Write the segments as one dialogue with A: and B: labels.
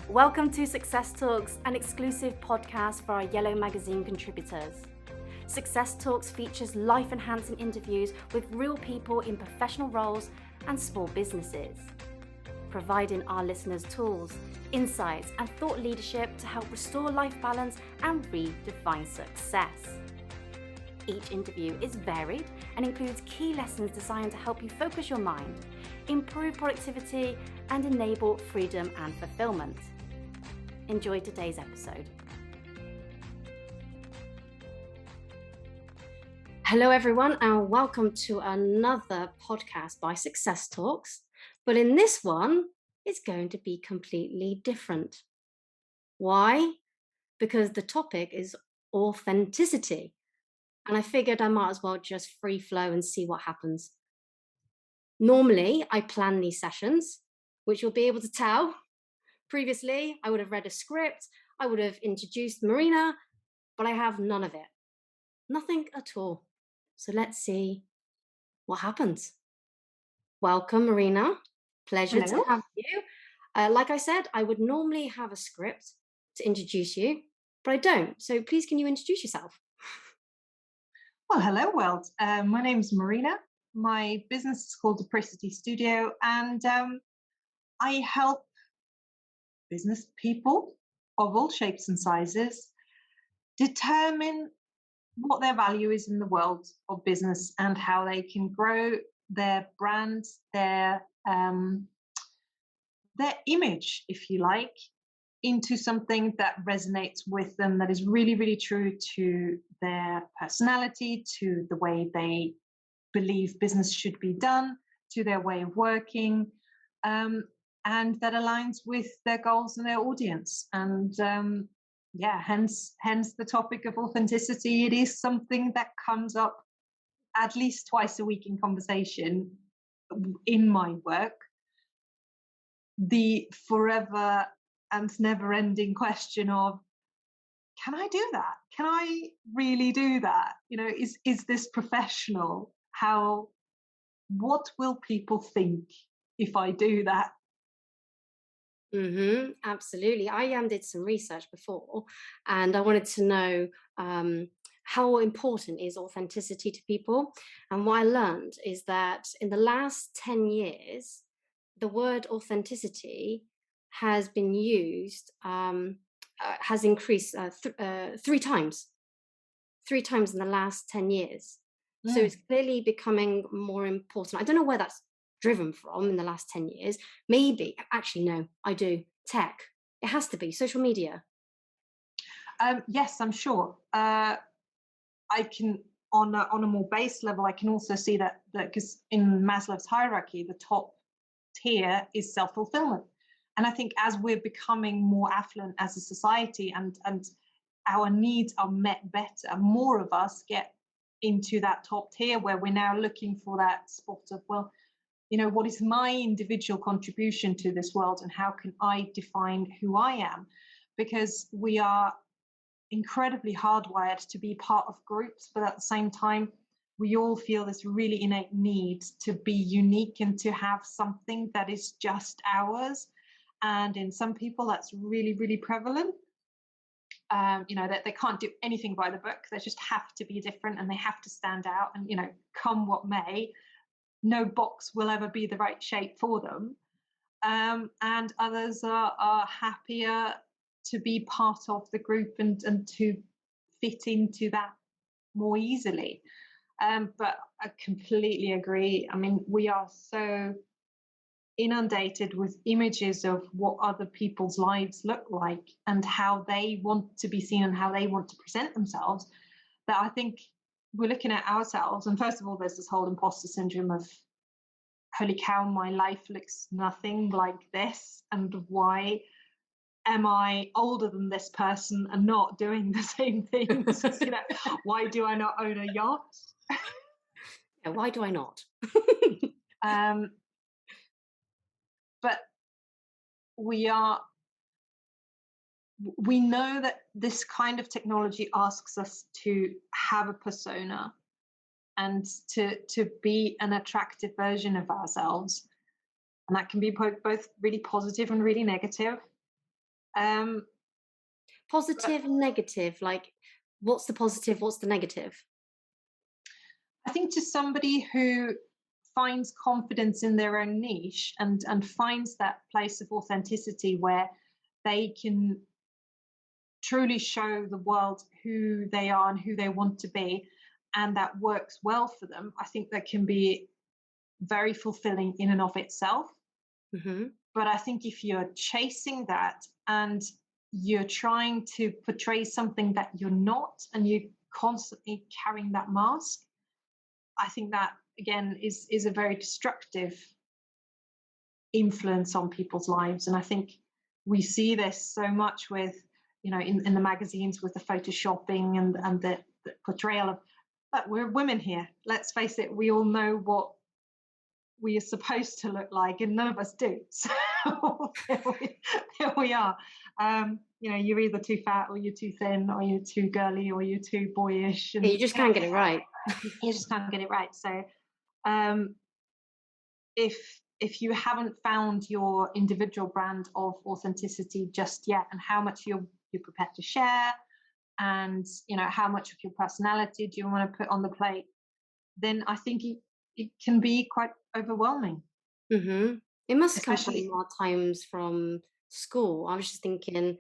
A: Welcome to Success Talks, an exclusive podcast for our Yellow Magazine contributors. Success Talks features life-enhancing interviews with real people in professional roles and small businesses, providing our listeners tools, insights, and thought leadership to help restore life balance and redefine success. Each interview is varied and includes key lessons designed to help you focus your mind, improve productivity, and enable freedom and fulfillment. Enjoy today's episode. Hello, everyone, and welcome to another podcast by Success Talks. But in this one, it's going to be completely different. Why? Because the topic is authenticity. And I figured I might as well just free flow and see what happens. Normally, I plan these sessions, which you'll be able to tell. Previously, I would have read a script, I would have introduced Marina, but I have none of it. Nothing at all. So let's see what happens. Welcome, Marina. Pleasure
B: Hello.
A: to have you. Like I said, I would normally have a script to introduce you, but I don't. So please, can you introduce yourself?
B: Well, hello, world. My name's Marina. My business is called Apricity Studio, and I help business people of all shapes and sizes determine what their value is in the world of business and how they can grow their brand, their image, if you like, into something that resonates with them, that is really, really true to their personality, to the way they believe business should be done, to their way of working, and that aligns with their goals and their audience. And hence the topic of authenticity. It is something that comes up at least twice a week in conversation in my work. The forever and never-ending question of, can I do that? Can I really do that? You know, is this professional? What will people think if I do that?
A: Absolutely. I did some research before, and I wanted to know how important is authenticity to people. And what I learned is that in the last 10 years, the word authenticity has been used, has increased three times in the last 10 years. So it's clearly becoming more important. I don't know where that's driven from in the last 10 years. Maybe, actually, no, I do. Tech. It has to be social media.
B: Yes, I'm sure. I can, on a more base level, I can also see that because in Maslow's hierarchy, the top tier is self-fulfillment. And I think as we're becoming more affluent as a society and our needs are met better, more of us get into that top tier where we're now looking for that spot of, well, you know, what is my individual contribution to this world and how can I define who I am? Because we are incredibly hardwired to be part of groups, but at the same time, we all feel this really innate need to be unique and to have something that is just ours. And in some people, that's really, really prevalent. You know, that they can't do anything by the book. They just have to be different and they have to stand out. And, you know, come what may, no box will ever be the right shape for them. And others are happier to be part of the group and to fit into that more easily. But I completely agree. I mean, we are so inundated with images of what other people's lives look like and how they want to be seen and how they want to present themselves, that I think we're looking at ourselves. And first of all, there's this whole imposter syndrome of, holy cow, my life looks nothing like this. And why am I older than this person and not doing the same things? You know, why do I not own a yacht?
A: Yeah, why do I not?
B: But we know that this kind of technology asks us to have a persona and to be an attractive version of ourselves. And that can be both really positive and really negative. Um, but
A: Positive, negative, like what's the positive, what's the negative?
B: I think to somebody who finds confidence in their own niche and finds that place of authenticity where they can truly show the world who they are and who they want to be, and that works well for them, I think that can be very fulfilling in and of itself.
A: Hmm.
B: But I think if you're chasing that and you're trying to portray something that you're not, and you're constantly carrying that mask, I think that again is a very destructive influence on people's lives. And I think we see this so much with, in the magazines with the photoshopping and the portrayal of, but we're women here. Let's face it, we all know what we are supposed to look like, and none of us do. So here we are. You're either too fat, or you're too thin, or you're too girly, or you're too boyish,
A: Yeah,
B: and
A: you just can't get it right.
B: you just can't get it right. So um, if you haven't found your individual brand of authenticity just yet, and how much you're prepared to share, and how much of your personality do you want to put on the plate, then I think it can be quite overwhelming,
A: Hmm. It must come from
B: especially.
A: our times from school. I was just thinking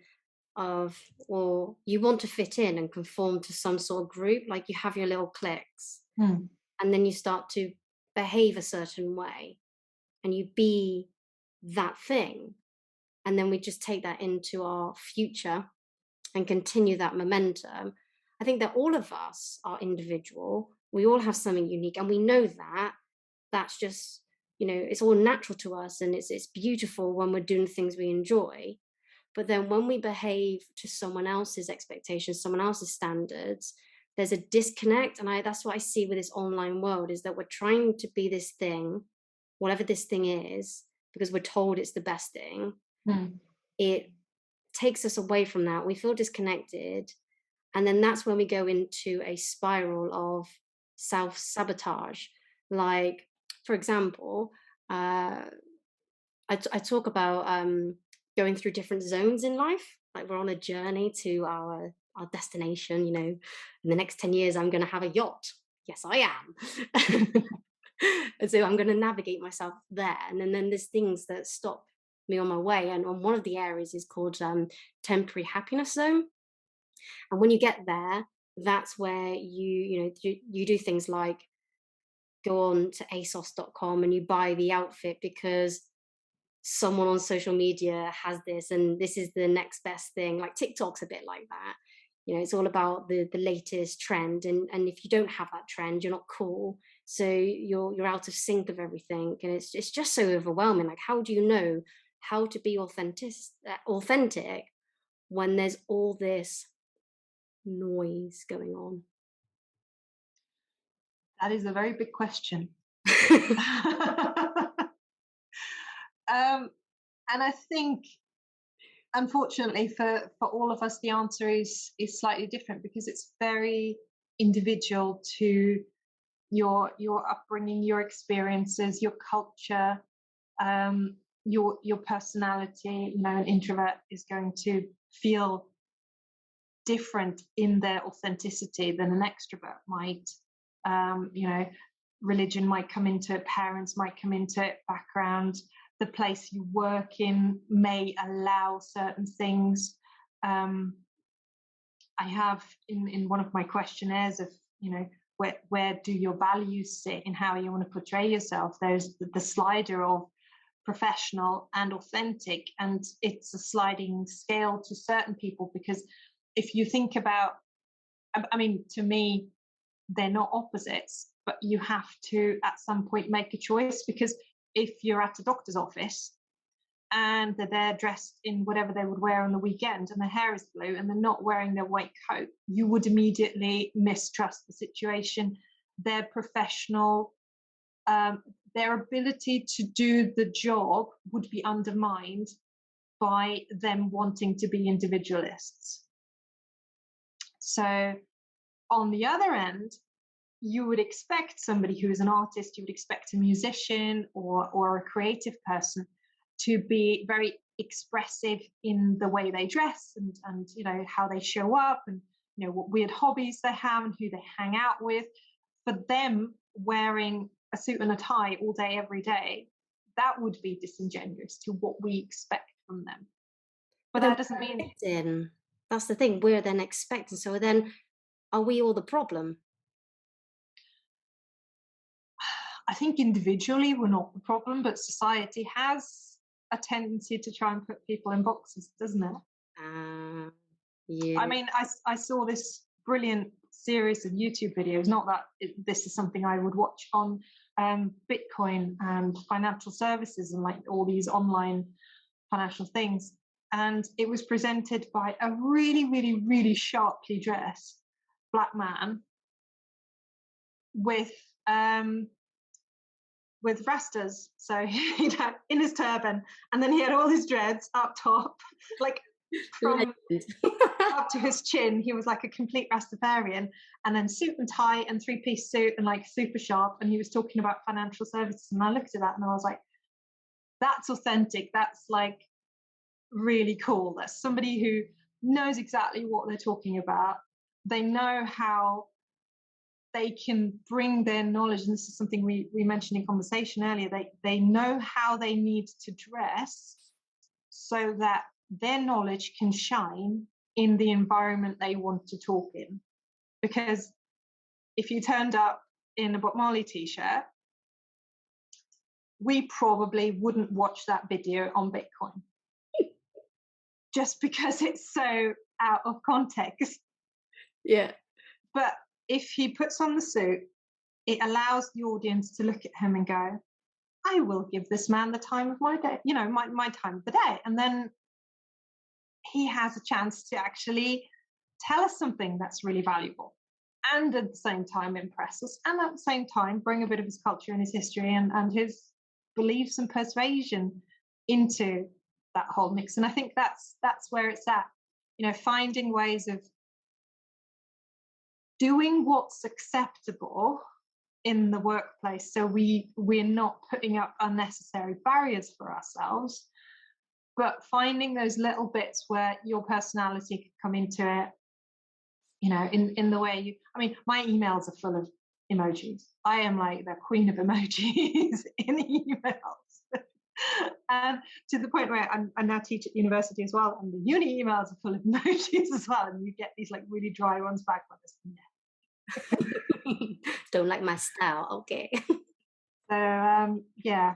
A: of, well, you want to fit in and conform to some sort of group, like you have your little cliques,
B: Hmm.
A: and then you start to behave a certain way and you be that thing. And then we just take that into our future and continue that momentum. I think that all of us are individual. We all have something unique, and we know that. That's just, it's all natural to us, and it's beautiful when we're doing things we enjoy. But then when we behave to someone else's expectations, someone else's standards, there's a disconnect. And that's what I see with this online world, is that we're trying to be this thing, whatever this thing is, because we're told it's the best thing.
B: Hmm.
A: It takes us away from that. We feel disconnected. And then that's when we go into a spiral of self sabotage. Like, for example, uh, I talk about going through different zones in life. Like we're on a journey to our destination. In the next 10 years, I'm going to have a yacht. Yes, I am. And so I'm going to navigate myself there. And then there's things that stop me on my way. And on one of the areas is called temporary happiness zone. And when you get there, that's where you do things like go on to asos.com and you buy the outfit because someone on social media has this and this is the next best thing. Like TikTok's a bit like that. It's all about the latest trend, and if you don't have that trend, you're not cool. So you're out of sync of everything, and it's just so overwhelming. Like, how do you know how to be authentic when there's all this noise going on?
B: That is a very big question. And I think, unfortunately, for all of us, the answer is slightly different, because it's very individual to your upbringing, your experiences, your culture, your personality. An introvert is going to feel different in their authenticity than an extrovert might. Um, you know, Religion might come into it, parents might come into it, background, the place you work in may allow certain things. Um, I have in one of my questionnaires of, where do your values sit in how you want to portray yourself? There's the slider of professional and authentic, and it's a sliding scale to certain people, because if you think about, I mean, to me, they're not opposites, but you have to at some point make a choice, because if you're at a doctor's office and they're there dressed in whatever they would wear on the weekend and their hair is blue and they're not wearing their white coat, you would immediately mistrust the situation. Their professional, their ability to do the job would be undermined by them wanting to be individualists. So on the other end, you would expect somebody who is an artist, you would expect a musician or a creative person to be very expressive in the way they dress, and how they show up, and what weird hobbies they have and who they hang out with. For them, wearing a suit and a tie all day every day, that would be disingenuous to what we expect from them. But
A: But then
B: that doesn't mean
A: expecting, that's the thing, we're then expecting. So then are we all the problem?
B: I think individually we're not the problem, but society has a tendency to try and put people in boxes, doesn't it?
A: Uh,
B: I
A: yeah.
B: mean, I saw this brilliant series of YouTube videos. Not that this is something I would watch on Bitcoin and financial services and like all these online financial things. And it was presented by a really, really, really sharply dressed black man with rastas, so he had in his turban, and then he had all his dreads up top, like from
A: Legend.
B: up to his chin. He was like a complete Rastafarian, and then suit and tie and three-piece suit and like super sharp. And he was talking about financial services, and I looked at that and I was like, that's authentic. That's like really cool. That's somebody who knows exactly what they're talking about. They know how they can bring their knowledge, and this is something we mentioned in conversation earlier. They know how they need to dress so that their knowledge can shine in the environment they want to talk in. Because if you turned up in a Bob Marley t-shirt, we probably wouldn't watch that video on Bitcoin just because it's so out of context.
A: Yeah.
B: But if he puts on the suit, it allows the audience to look at him and go, I will give this man the time of my day, my time of the day. And then he has a chance to actually tell us something that's really valuable, and at the same time impress us, and at the same time bring a bit of his culture and his history and his beliefs and persuasion into that whole mix. And I think that's where it's at, finding ways of doing what's acceptable in the workplace, so we're not putting up unnecessary barriers for ourselves, but finding those little bits where your personality can come into it, in the way my emails are full of emojis. I am like the queen of emojis in emails. And to the point where I now teach at university as well, and the uni emails are full of emojis as well, and you get these like really dry ones back from this.
A: Don't like my style. Okay.
B: So yeah,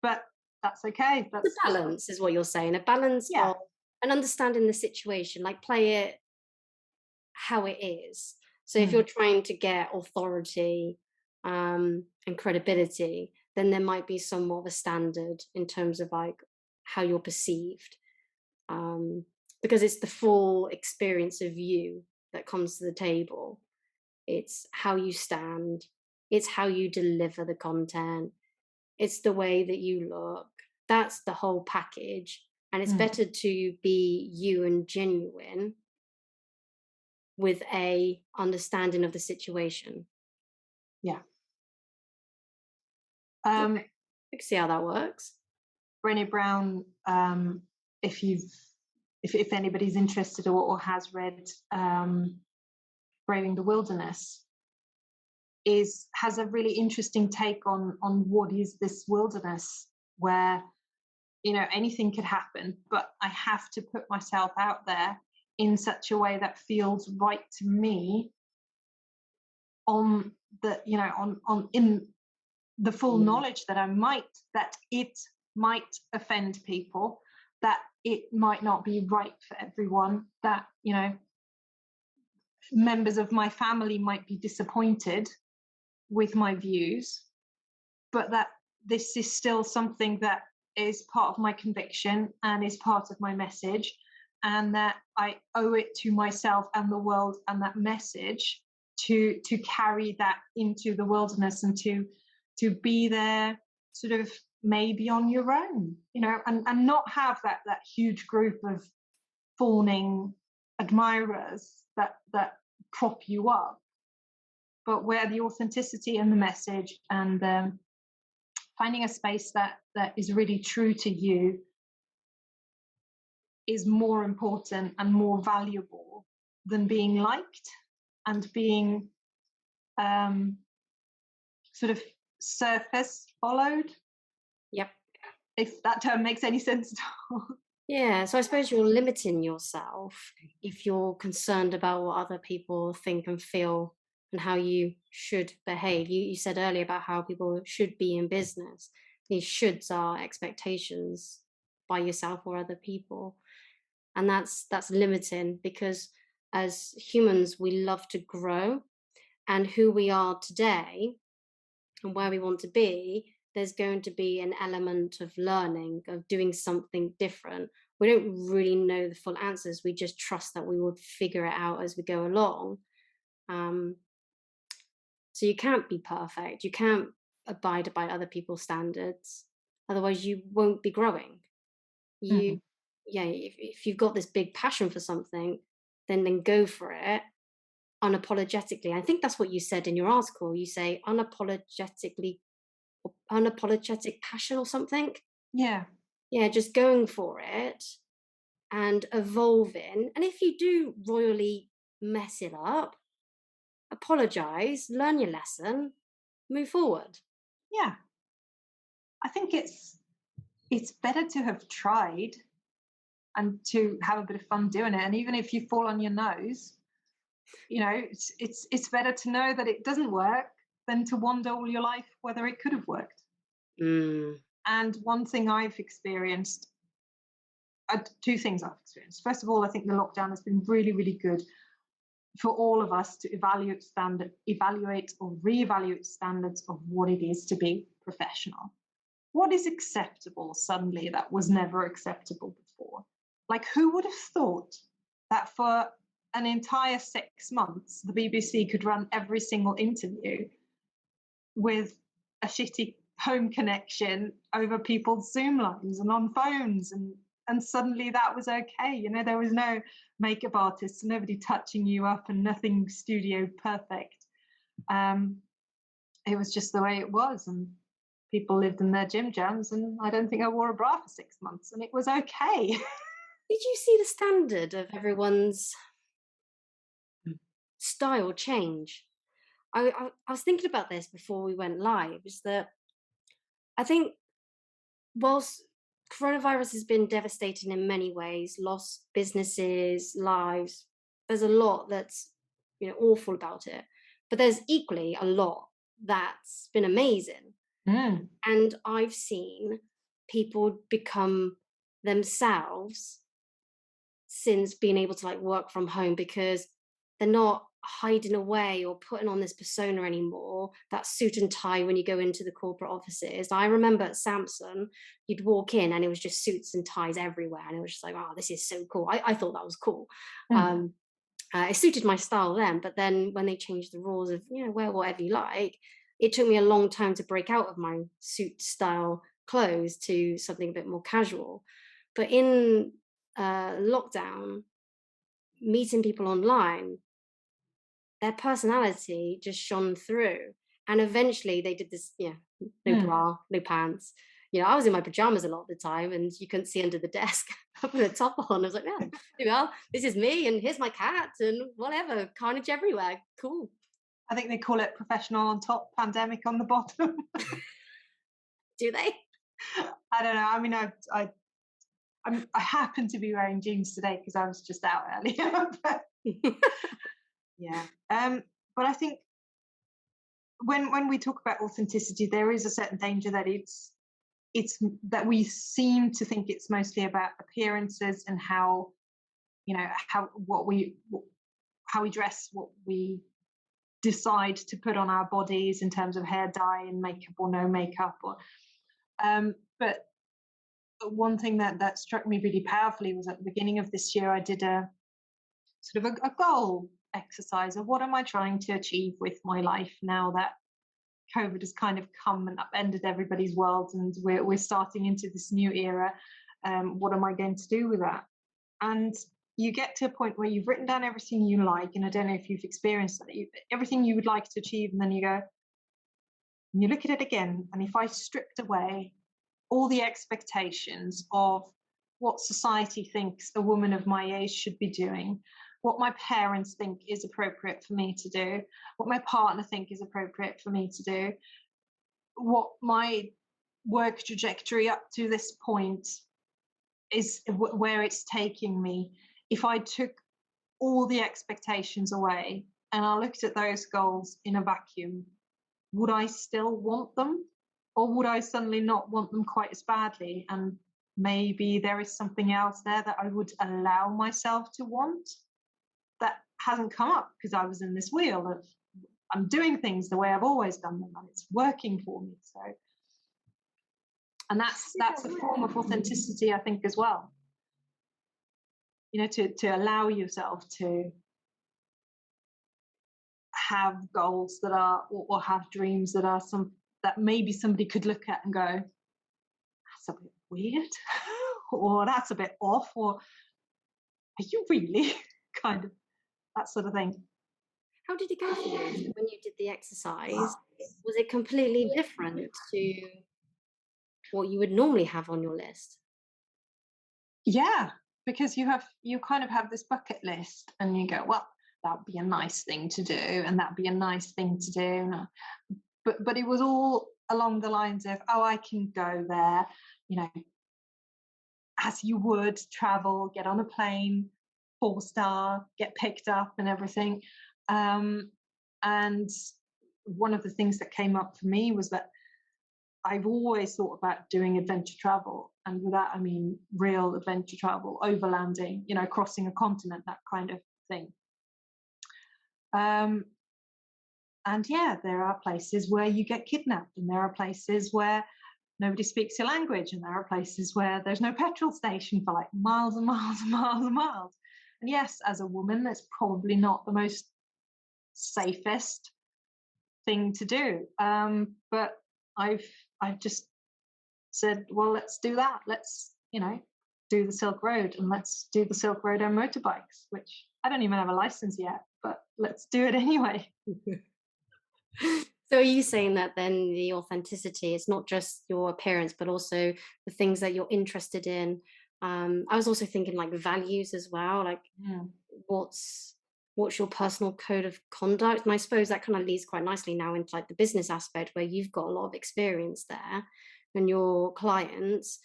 B: but that's okay.
A: The balance is what you're saying. A balance
B: Yeah.
A: of an understanding the situation, like play it how it is. So if you're trying to get authority and credibility, then there might be somewhat of a standard in terms of like how you're perceived, because it's the full experience of you that comes to the table. It's how you stand, it's how you deliver the content, it's the way that you look. That's the whole package. And it's better to be you and genuine with a understanding of the situation.
B: Yeah.
A: I can see how that works.
B: Brené Brown, if anybody's interested or has read Braving the Wilderness, has a really interesting take on what is this wilderness, where anything could happen, but I have to put myself out there in such a way that feels right to me, on the in the full knowledge that it might offend people, that it might not be right for everyone, that members of my family might be disappointed with my views, but that this is still something that is part of my conviction and is part of my message, and that I owe it to myself and the world and that message to carry that into the wilderness, and to be there sort of maybe on your own, and not have that huge group of fawning admirers that prop you up, but where the authenticity and the message, and finding a space that is really true to you, is more important and more valuable than being liked and being sort of surface followed,
A: Yep.
B: if that term makes any sense at all.
A: Yeah, so I suppose you're limiting yourself if you're concerned about what other people think and feel and how you should behave. You said earlier about how people should be in business. These shoulds are expectations by yourself or other people. And that's limiting because as humans we love to grow, and who we are today and where we want to be, there's going to be an element of learning, of doing something different. We don't really know the full answers. We just trust that we will figure it out as we go along. Um, so you can't be perfect. You can't abide by other people's standards. Otherwise, you won't be growing. You,
B: Mhm.
A: yeah, if you've got this big passion for something, then go for it unapologetically. I think that's what you said in your article. You say unapologetic passion or something.
B: Yeah,
A: Yeah, just going for it and evolving. And if you do royally mess it up, apologize, learn your lesson, move forward.
B: yeah. I think it's better to have tried and to have a bit of fun doing it. And even if you fall on your nose, it's better to know that it doesn't work than to wonder all your life whether it could have worked.
A: Mm,
B: And one thing I've experienced, two things I've experienced. First of all, I think the lockdown has been really, really good for all of us to evaluate or reevaluate standards of what it is to be professional. What is acceptable suddenly that was never acceptable before? Like, who would have thought that for an entire 6 months, the BBC could run every single interview with a shitty home connection over people's Zoom lines and on phones, and suddenly that was okay. There was no makeup artist, nobody touching you up, and nothing studio perfect. Um, it was just the way it was, and people lived in their gym jams, and I don't think I wore a bra for 6 months, and it was okay.
A: did you see the standard of everyone's style change? I was thinking about this before we went live, is that I think whilst coronavirus has been devastating in many ways, lost businesses, lives, there's a lot that's awful about it. But there's equally a lot that's been amazing.
B: Mm.
A: And I've seen people become themselves since being able to like work from home because they're not hiding away or putting on this persona anymore, that suit and tie when you go into the corporate offices. I remember at Samsung, you'd walk in and it was just suits and ties everywhere. And it was just like, oh, this is so cool. I thought that was cool.
B: Mm.
A: Um, it suited my style then, but then when they changed the rules of, wear whatever you like, it took me a long time to break out of my suit style clothes to something a bit more casual. But in lockdown, meeting people online, their personality just shone through. And eventually they did this, no
B: Mm.
A: bra, no pants. I was in my pajamas a lot of the time and you couldn't see under the desk. I put a top on. I was like, yeah, this is me and here's my cat and whatever, carnage everywhere. Cool.
B: I think they call it professional on top, pandemic on the bottom.
A: Do they?
B: I don't know. I mean, I happen to be wearing jeans today because I was just out earlier. But yeah. But I think when we talk about authenticity, there is a certain danger that it's that we seem to think it's mostly about appearances and how how we dress, what we decide to put on our bodies in terms of hair dye and makeup or no makeup. But one thing that struck me really powerfully was at the beginning of this year, I did a sort of a goal exercise of what am I trying to achieve with my life now that COVID has kind of come and upended everybody's world and we're starting into this new era. What am I going to do with that? And you get to a point where you've written down everything you like, and I don't know if you've experienced that, everything you would like to achieve, and then you go, and you look at it again, and if I stripped away all the expectations of what society thinks a woman of my age should be doing, what my parents think is appropriate for me to do, what my partner think is appropriate for me to do, what my work trajectory up to this point is, where it's taking me. If I took all the expectations away and I looked at those goals in a vacuum, would I still want them? Or would I suddenly not want them quite as badly? And maybe there is something else there that I would allow myself to want that hasn't come up because I was in this wheel of I'm doing things the way I've always done them and it's working for me. So, and that's a form of authenticity, I think, as well. You know, to allow yourself to have goals that are, or have dreams that are that maybe somebody could look at and go, that's a bit weird, or that's a bit off, or are you really? Kind of that sort of thing.
A: How did it go for you? So when you did the exercise, was it completely different to what you would normally have on your list?
B: Yeah, because you kind of have this bucket list and you go, well, that'd be a nice thing to do and that'd be a nice thing to do. But it was all along the lines of, oh, I can go there, you know, as you would travel, get on a plane, 4-star, get picked up and everything. And one of the things that came up for me was that I've always thought about doing adventure travel. And with that, I mean real adventure travel, overlanding, you know, crossing a continent, that kind of thing. And yeah, there are places where you get kidnapped, and there are places where nobody speaks your language, and there are places where there's no petrol station for like miles and miles and miles and miles. And yes, as a woman, that's probably not the most safest thing to do. But I've just said, well, let's do that. Let's, you know, do the Silk Road, and let's do the Silk Road on motorbikes, which I don't even have a license yet, but let's do it anyway.
A: So are you saying that then the authenticity is not just your appearance, but also the things that you're interested in? I was also thinking like values as well, like what's your personal code of conduct? And I suppose that kind of leads quite nicely now into like the business aspect where you've got a lot of experience there and your clients.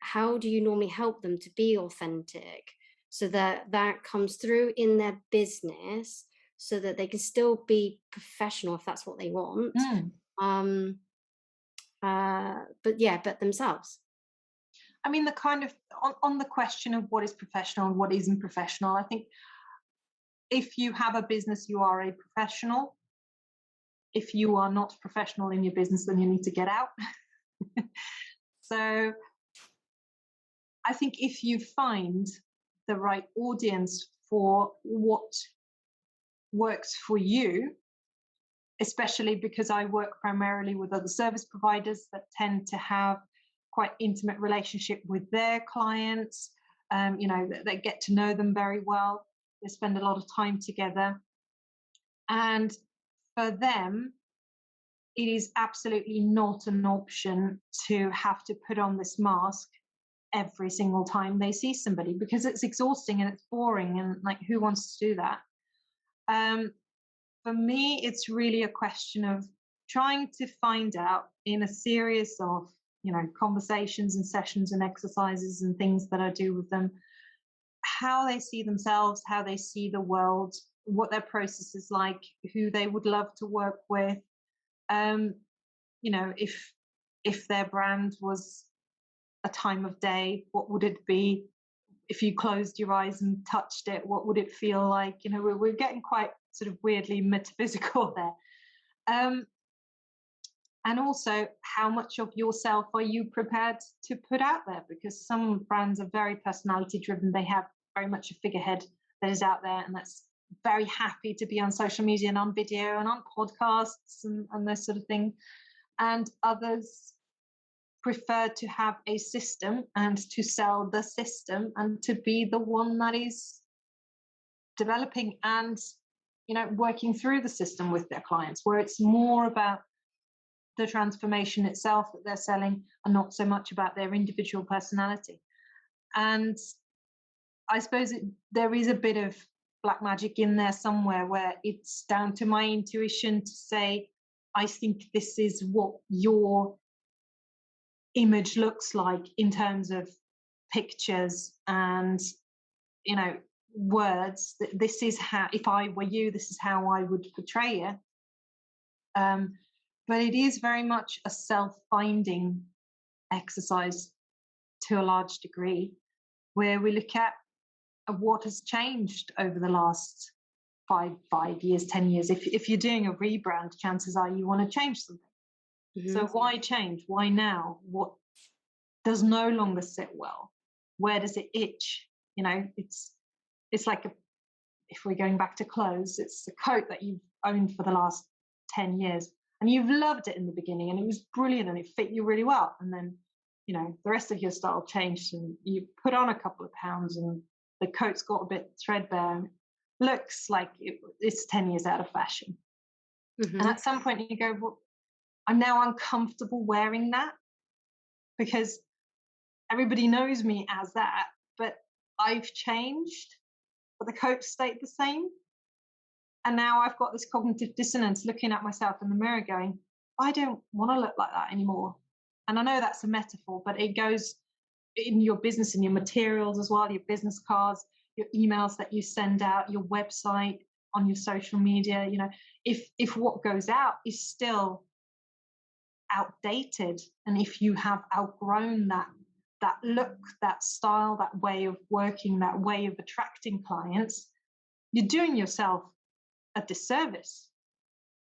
A: How do you normally help them to be authentic so that that comes through in their business, so that they can still be professional if that's what they want, but themselves?
B: I mean, the kind of on the question of what is professional and what isn't professional, I think if you have a business, you are a professional. If you are not professional in your business, then you need to get out. So I think if you find the right audience for what works for you, especially because I work primarily with other service providers that tend to have quite intimate relationship with their clients, you know, they get to know them very well. They spend a lot of time together. And for them, it is absolutely not an option to have to put on this mask every single time they see somebody, because it's exhausting and it's boring, and like, who wants to do that? For me, it's really a question of trying to find out in a series of, you know, conversations and sessions and exercises and things that I do with them, how they see themselves, how they see the world, what their process is like, who they would love to work with. You know, if their brand was a time of day, what would it be? If you closed your eyes and touched it, what would it feel like? You know, we're getting quite sort of weirdly metaphysical there. And also, how much of yourself are you prepared to put out there? Because some brands are very personality driven. They have very much a figurehead that is out there and that's very happy to be on social media and on video and on podcasts and this sort of thing. And others prefer to have a system and to sell the system and to be the one that is developing and, you know, working through the system with their clients, where it's more about the transformation itself that they're selling and not so much about their individual personality. And I suppose there is a bit of black magic in there somewhere, where it's down to my intuition to say, I think this is what your image looks like in terms of pictures and, you know, words. This is how, if I were you, this is how I would portray it. But it is very much a self-finding exercise to a large degree, where we look at what has changed over the last 5 years, 10 years. If you're doing a rebrand, chances are you want to change something. So why change? Why now? What does no longer sit well? Where does it itch? You know, it's like if we're going back to clothes, it's a coat that you've owned for the last 10 years and you've loved it in the beginning and it was brilliant and it fit you really well. And then, you know, the rest of your style changed and you put on a couple of pounds and the coat's got a bit threadbare and looks like it's 10 years out of fashion. And at some point you go, well, I'm now uncomfortable wearing that because everybody knows me as that, but I've changed, but the coat stayed the same. And now I've got this cognitive dissonance looking at myself in the mirror going, I don't want to look like that anymore. And I know that's a metaphor, but it goes in your business and your materials as well, your business cards, your emails that you send out, your website, on your social media. You know, if what goes out is still outdated, and if you have outgrown that look, that style, that way of working, that way of attracting clients, you're doing yourself a disservice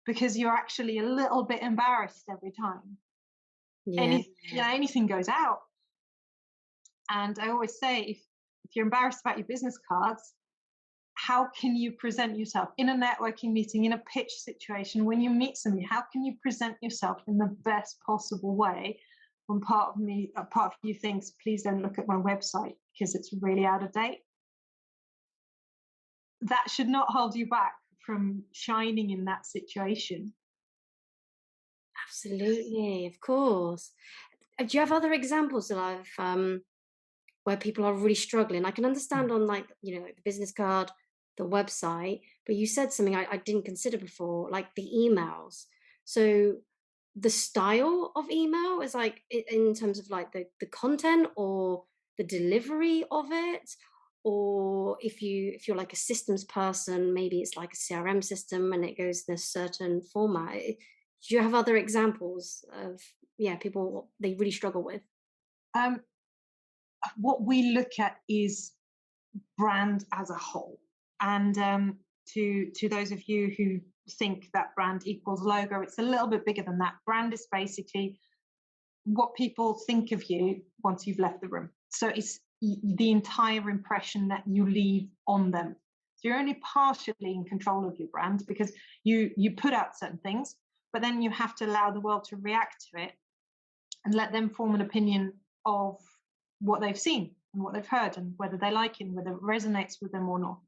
B: because you're actually a little bit embarrassed every time anything goes out. And I always say, if you're embarrassed about your business cards, how can you present yourself in a networking meeting, in a pitch situation, when you meet somebody? How can you present yourself in the best possible way when part of you thinks, please don't look at my website because it's really out of date? That should not hold you back from shining in that situation.
A: Absolutely, of course. Do you have other examples of where people are really struggling? I can understand on, like, you know, the business card, the website, but you said something I didn't consider before, like the emails. So the style of email is like in terms of like the content or the delivery of it, or if you're like a systems person, maybe it's like a CRM system and it goes in a certain format. Do you have other examples of people they really struggle with?
B: What we look at is brand as a whole, and to those of you who think that brand equals logo, it's a little bit bigger than that. Brand is basically what people think of you once you've left the room. So it's the entire impression that you leave on them. So you're only partially in control of your brand because you put out certain things, but then you have to allow the world to react to it and let them form an opinion of what they've seen and what they've heard and whether they like it, whether it resonates with them or not.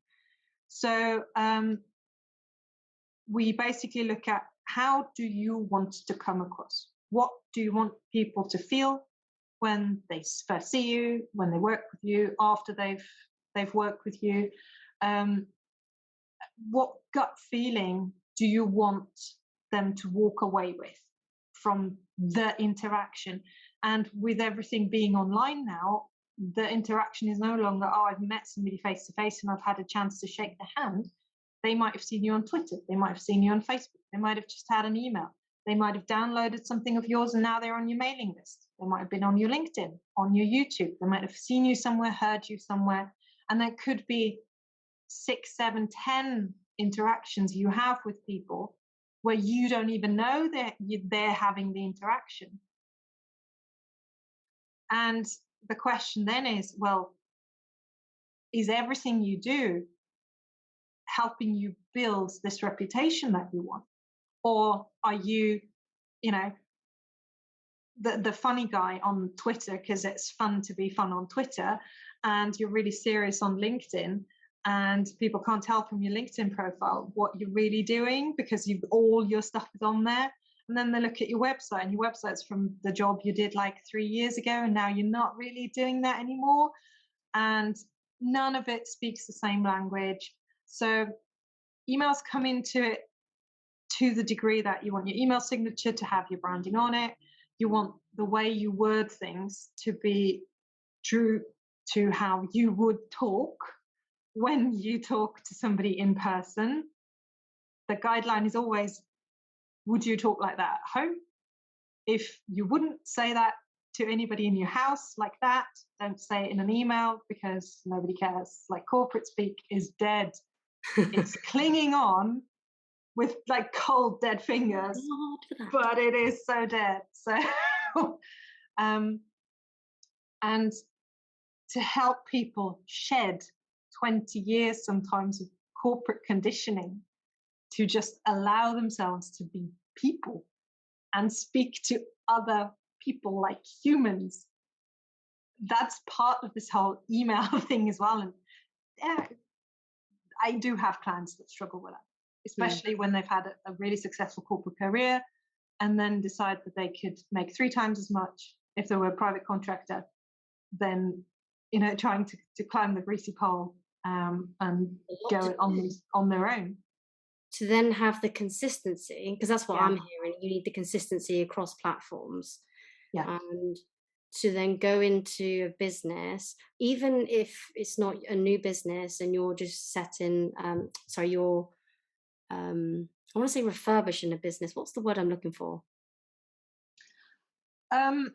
B: So we basically look at, how do you want to come across? What do you want people to feel when they first see you, when they work with you, after they've worked with you? What gut feeling do you want them to walk away with from the interaction? And with everything being online now, the interaction is no longer, oh, I've met somebody face to face and I've had a chance to shake their hand. They might have seen you on Twitter. They might have seen you on Facebook. They might have just had an email. They might have downloaded something of yours and now they're on your mailing list. They might have been on your LinkedIn, on your YouTube. They might have seen you somewhere, heard you somewhere. And there could be 6, 7, 10 interactions you have with people where you don't even know that they're having the interaction. And the question then is, well, is everything you do helping you build this reputation that you want? Or are you, you know, the funny guy on Twitter because it's fun to be fun on Twitter, and you're really serious on LinkedIn, and people can't tell from your LinkedIn profile what you're really doing because all your stuff is on there. And then they look at your website, and your website's from the job you did like 3 years ago, and now you're not really doing that anymore. and none of it speaks the same language. So emails come into it to the degree that you want your email signature to have your branding on it. You want the way you word things to be true to how you would talk when you talk to somebody in person. The guideline is always, would you talk like that at home? If you wouldn't say that to anybody in your house like that, don't say it in an email, because nobody cares. Like, corporate speak is dead. It's clinging on with like cold dead fingers, but it is so dead. So and to help people shed 20 years sometimes of corporate conditioning to just allow themselves to be people and speak to other people like humans. That's part of this whole email thing as well. And yeah, I do have clients that struggle with that, especially when they've had a really successful corporate career and then decide that they could make 3 times as much if they were a private contractor than, trying to climb the greasy pole and go it on their own.
A: To then have the consistency, because that's what
B: Yeah.
A: I'm hearing, you need the consistency across platforms.
B: Yeah.
A: And to then go into a business, even if it's not a new business and you're just setting, you're, I want to say refurbishing a business. What's the word I'm looking for?
B: I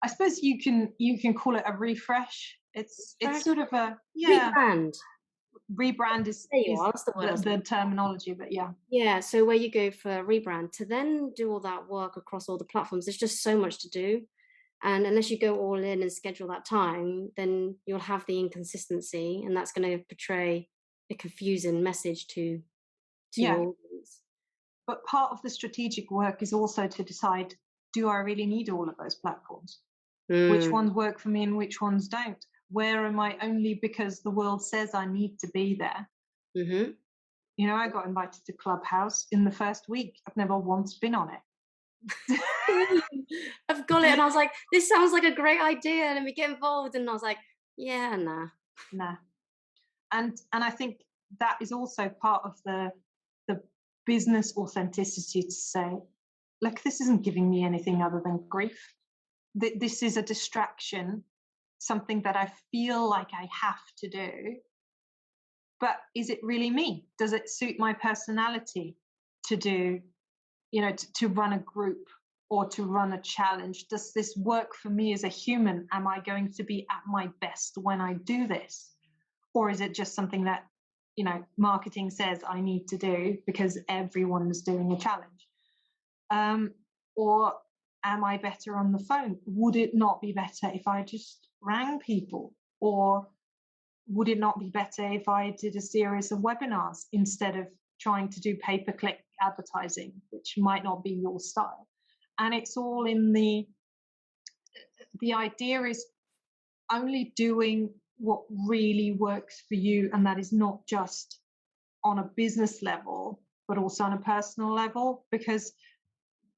B: suppose you can call it a refresh. It's sort of a
A: Rebrand.
B: Rebrand is
A: That's the word.
B: The terminology, but yeah.
A: Yeah, so where you go for rebrand, to then do all that work across all the platforms, there's just so much to do. And unless you go all in and schedule that time, then you'll have the inconsistency, and that's going to portray a confusing message to your audience.
B: But part of the strategic work is also to decide, do I really need all of those platforms? Which ones work for me and which ones don't? Where am I only because the world says I need to be there?
A: Mm-hmm.
B: I got invited to Clubhouse in the first week. I've never once been on it.
A: I've got it, and I was like, this sounds like a great idea, and we get involved, and I was like, yeah, nah.
B: And I think that is also part of the business authenticity, to say, look, this isn't giving me anything other than grief. This is a distraction, something that I feel like I have to do. But is it really me? Does it suit my personality to do, to run a group or to run a challenge? Does this work for me as a human? Am I going to be at my best when I do this? Or is it just something that, marketing says I need to do because everyone is doing a challenge? Or am I better on the phone? Would it not be better if I just rang people? Or would it not be better if I did a series of webinars instead of trying to do pay-per-click advertising, which might not be your style? And it's all in the idea is only doing what really works for you, and that is not just on a business level, but also on a personal level, because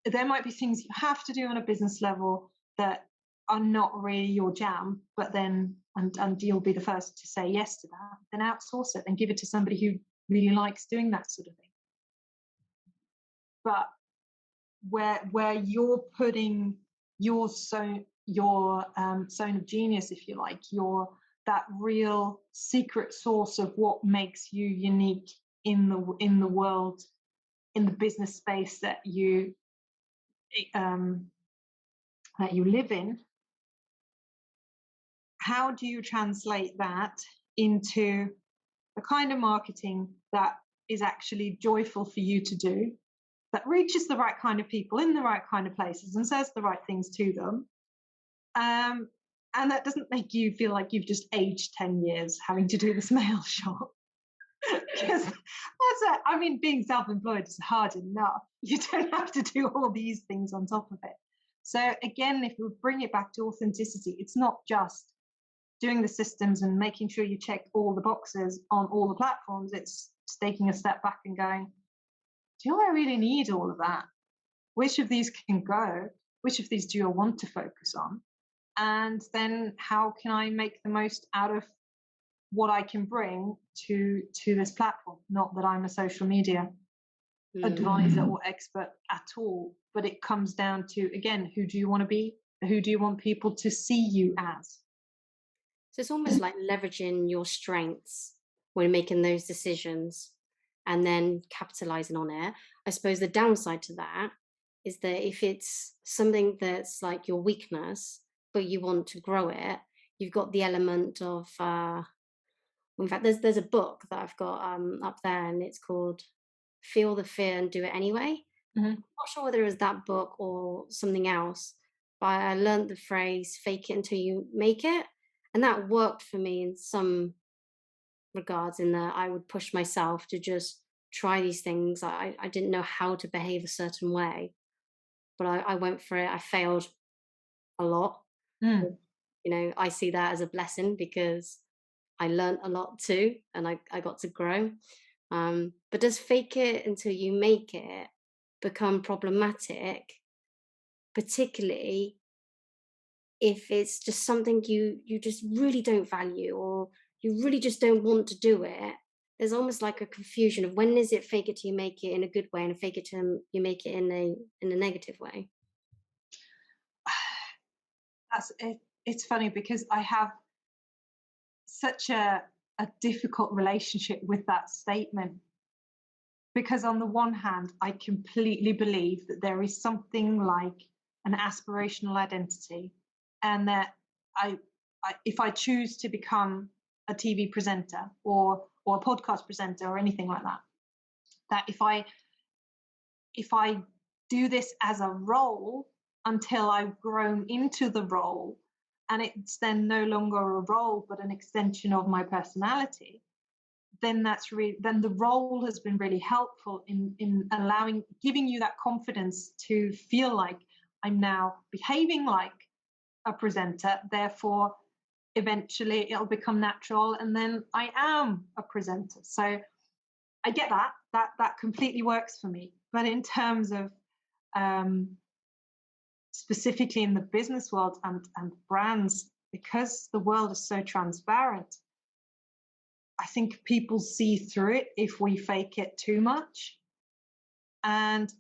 B: there might be things you have to do on a business level that are not really your jam, but then, and you'll be the first to say yes to that, then outsource it and give it to somebody who really likes doing that sort of thing. But where you're putting your zone of genius, if you like, that real secret source of what makes you unique in the world, in the business space that you live in, how do you translate that into the kind of marketing that is actually joyful for you to do, that reaches the right kind of people in the right kind of places and says the right things to them, and that doesn't make you feel like you've just aged 10 years having to do this mail shot? Because being self-employed is hard enough. You don't have to do all these things on top of it. So again, if we bring it back to authenticity, it's not just doing the systems and making sure you check all the boxes on all the platforms. It's taking a step back and going, do I really need all of that? Which of these can go? Which of these do I want to focus on? And then how can I make the most out of what I can bring to this platform? Not that I'm a social media advisor or expert at all, but it comes down to, again, who do you want to be? Who do you want people to see you as?
A: So it's almost like leveraging your strengths when making those decisions and then capitalizing on it. I suppose the downside to that is that if it's something that's like your weakness, but you want to grow it, you've got the element of, in fact, there's a book that I've got up there, and it's called Feel the Fear and Do It Anyway.
B: Mhm.
A: Not sure whether it was that book or something else, but I learned the phrase fake it until you make it. And that worked for me in some regards, in that I would push myself to just try these things. I didn't know how to behave a certain way, but I went for it. I failed a lot.
B: Mm.
A: I see that as a blessing because I learned a lot too, and I got to grow. But does fake it until you make it become problematic, particularly if it's just something you just really don't value, or you really just don't want to do it? There's almost like a confusion of when is it fake it till you make it in a good way, and fake it till you make it in a negative way.
B: That's it. It's funny because I have such a difficult relationship with that statement, because on the one hand I completely believe that there is something like an aspirational identity, and that I, if I choose to become a TV presenter or a podcast presenter or anything like that, that if I do this as a role until I've grown into the role, and it's then no longer a role but an extension of my personality, then then the role has been really helpful in giving you that confidence to feel like I'm now behaving like a presenter, therefore eventually it'll become natural and then I am a presenter. So I get that completely works for me. But in terms of um, specifically in the business world and brands, because the world is so transparent, I think people see through it if we fake it too much. And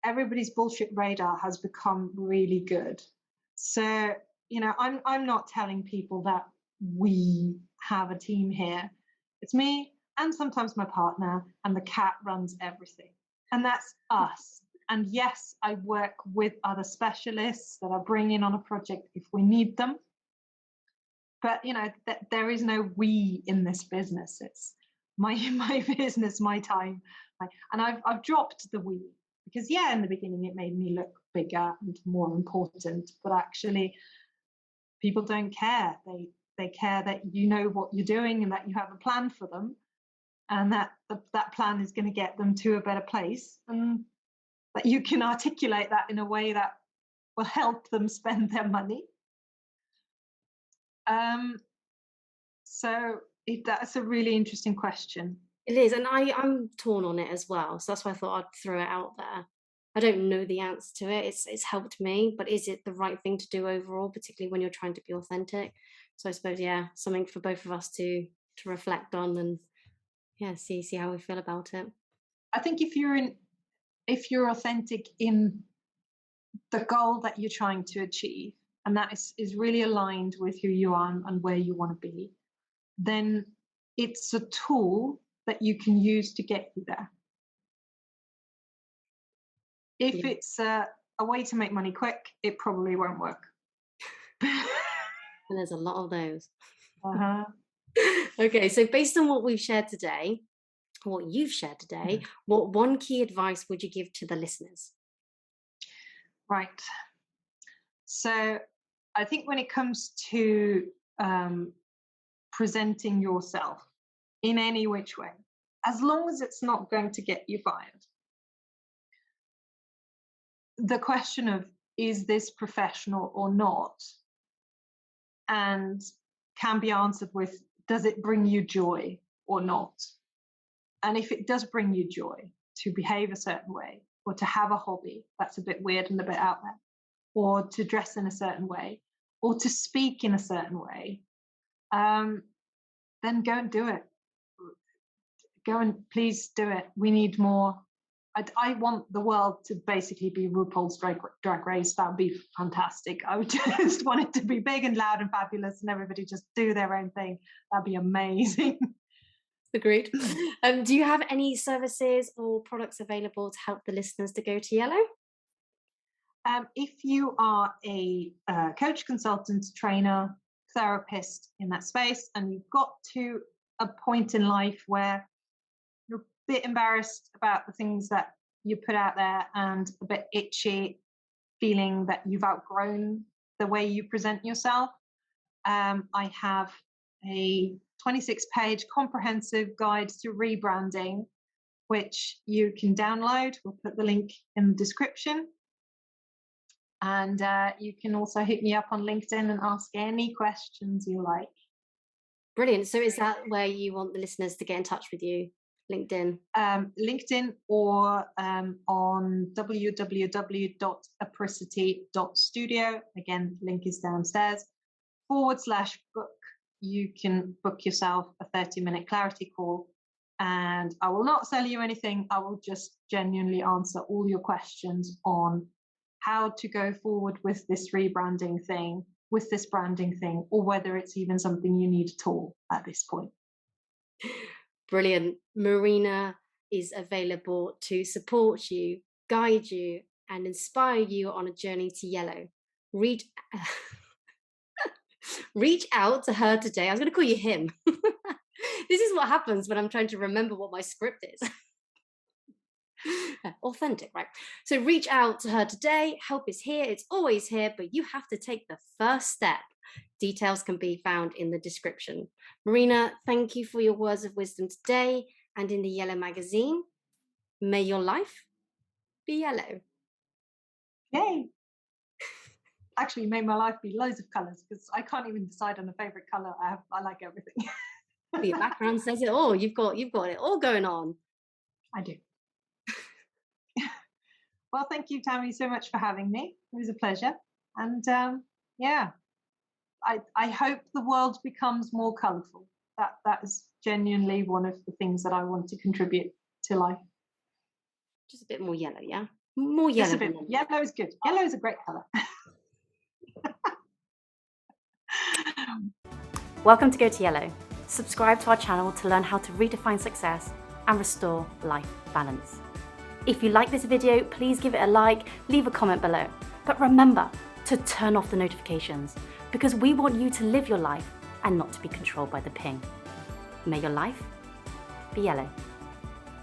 B: everybody's bullshit radar has become really good. So, I'm not telling people that we have a team here. It's me and sometimes my partner, and the cat runs everything. And that's us. And yes, I work with other specialists that I bring in on a project if we need them. But there is no we in this business. It's my my business, my time, and I've dropped the we, because in the beginning it made me look bigger and more important, but actually people don't care. They care that you know what you're doing and that you have a plan for them, and that that plan is going to get them to a better place, and that you can articulate that in a way that will help them spend their money. So that's a really interesting question.
A: It is, and I'm torn on it as well. So that's why I thought I'd throw it out there. I don't know the answer to it. It's helped me, but is it the right thing to do overall, particularly when you're trying to be authentic? So I suppose, something for both of us to reflect on, and see how we feel about it.
B: I think if you're authentic in the goal that you're trying to achieve, and that is really aligned with who you are and where you want to be, then it's a tool that you can use to get you there. If
A: Yeah.
B: it's a way to make money quick, it probably won't work.
A: And there's a lot of those.
B: Uh-huh.
A: Okay, so based on what we've shared today, what you've shared today, what one key advice would you give to the listeners?
B: Right. So I think when it comes to presenting yourself in any which way, as long as it's not going to get you fired, the question of is this professional or not, and can be answered with does it bring you joy or not? And if it does bring you joy to behave a certain way, or to have a hobby that's a bit weird and a bit out there, or to dress in a certain way, or to speak in a certain way, then go and do it. Go and please do it. We need more. I want the world to basically be RuPaul's Drag Race. That would be fantastic. I would just want it to be big and loud and fabulous, and everybody just do their own thing. That'd be amazing.
A: Agreed. Do you have any services or products available to help the listeners to go to yellow?
B: If you are a coach, consultant, trainer, therapist in that space, and you've got to a point in life where you're a bit embarrassed about the things that you put out there and a bit itchy, feeling that you've outgrown the way you present yourself, I have a 26-page comprehensive guide to rebranding, which you can download. We'll put the link in the description. And you can also hit me up on LinkedIn and ask any questions you like.
A: Brilliant. So is that where you want the listeners to get in touch with you? LinkedIn?
B: LinkedIn, or on www.apricity.studio. Again, link is downstairs. /book. You can book yourself a 30-minute clarity call. And I will not sell you anything. I will just genuinely answer all your questions on how to go forward with this rebranding thing, with this branding thing, or whether it's even something you need at all at this point.
A: Brilliant. Marina is available to support you, guide you, and inspire you on a journey to yellow. Reach out to her today. I was going to call you him. This is what happens when I'm trying to remember what my script is. Authentic, right? So reach out to her today. Help is here. It's always here, but you have to take the first step. Details can be found in the description. Marina, thank you for your words of wisdom today and in the Yellow magazine. May your life be yellow.
B: Yay. Actually, may my life be loads of colors, because I can't even decide on a favorite color. I like everything.
A: Your background says it all. You've got it all going on.
B: I do. Well, thank you, Tammy, so much for having me. It was a pleasure. And yeah, I hope the world becomes more colourful. That is genuinely one of the things that I want to contribute to life.
A: Just a bit more yellow, yeah? More yellow.
B: Just a bit. Yellow is good. Yellow is a great colour.
C: Welcome to Go to Yellow. Subscribe to our channel to learn how to redefine success and restore life balance. If you like this video, please give it a like, leave a comment below. But remember to turn off the notifications, because we want you to live your life and not to be controlled by the ping. May your life be yellow.